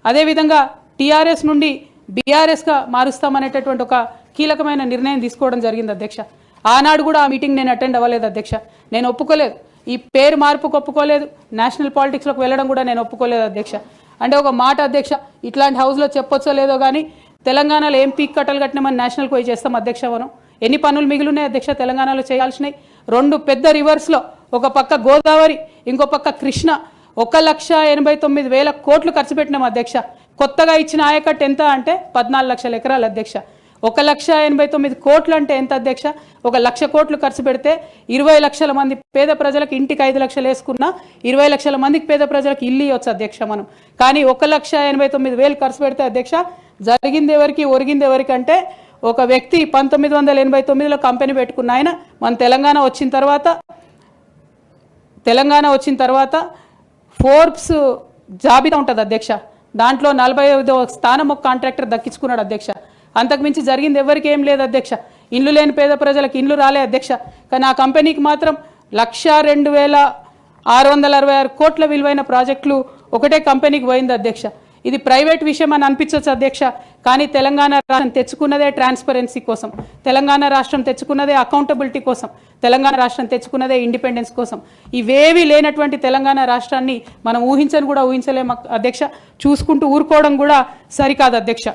అదేవిధంగా టీఆర్ఎస్ నుండి బీఆర్ఎస్గా మారుస్తామనేటటువంటి ఒక కీలకమైన నిర్ణయం తీసుకోవడం జరిగింది అధ్యక్ష. ఆనాడు కూడా ఆ మీటింగ్ నేను అటెండ్ అవ్వలేదు అధ్యక్ష. నేను ఒప్పుకోలేదు, ఈ పేరు మార్పుకు ఒప్పుకోలేదు, నేషనల్ పాలిటిక్స్లోకి వెళ్ళడం కూడా నేను ఒప్పుకోలేదు అధ్యక్ష. అంటే ఒక మాట అధ్యక్ష, ఇట్లాంటి హౌస్లో చెప్పొచ్చో లేదో కానీ తెలంగాణలో ఏం పీక్ కట్టలు కట్టినామని నేషనల్కి పోయి చేస్తాం అధ్యక్ష. మనం ఎన్ని పనులు మిగిలినాయి అధ్యక్ష తెలంగాణలో చేయాల్సినాయి? 2 పెద్ద రివర్స్లో, ఒక పక్క గోదావరి, ఇంకో పక్క కృష్ణ, 1,89,000 కోట్లు ఖర్చు పెట్టినాం అధ్యక్ష. కొత్తగా ఇచ్చిన ఆయకట్టు ఎంత అంటే 14 లక్షల ఎకరాలు అధ్యక్ష. 1,89,000 కోట్లు అంటే ఎంత అధ్యక్ష? 1,00,000 కోట్లు ఖర్చు పెడితే 20 లక్షల మంది పేద ప్రజలకు ఇంటికి 5 లక్షలు వేసుకున్నా 20 లక్షల మందికి పేద ప్రజలకు ఇల్లు ఇవ్వచ్చు అధ్యక్ష మనం. కానీ 1,89,000 ఖర్చు పెడితే అధ్యక్ష జరిగింది ఎవరికి, ఒరిగింది ఎవరికి అంటే ఒక వ్యక్తి 1989లో కంపెనీ పెట్టుకున్న ఆయన మన తెలంగాణ వచ్చిన తర్వాత ఫోర్బ్స్ జాబితా ఉంటుంది అధ్యక్ష, దాంట్లో 45వ స్థానం ఒక కాంట్రాక్టర్ దక్కించుకున్నాడు అధ్యక్ష. అంతకుమించి జరిగింది ఎవరికి ఏం లేదు అధ్యక్ష. ఇండ్లు లేని పేద ప్రజలకు ఇండ్లు రాలే అధ్యక్ష. కానీ ఆ కంపెనీకి మాత్రం 1,02,666 కోట్ల విలువైన ప్రాజెక్టులు ఒకటే కంపెనీకి పోయింది అధ్యక్ష. ఇది ప్రైవేట్ విషయం అని అనిపించవచ్చు అధ్యక్ష, కానీ తెలంగాణ రాష్ట్రం తెచ్చుకున్నదే ట్రాన్స్పరెన్సీ కోసం, తెలంగాణ రాష్ట్రం తెచ్చుకున్నదే అకౌంటబిలిటీ కోసం, తెలంగాణ రాష్ట్రం తెచ్చుకున్నదే ఇండిపెండెన్స్ కోసం. ఇవేవి లేనటువంటి తెలంగాణ రాష్ట్రాన్ని మనం ఊహించని కూడా ఊహించలేము అధ్యక్ష. చూసుకుంటూ ఊరుకోవడం కూడా సరికాదు అధ్యక్ష.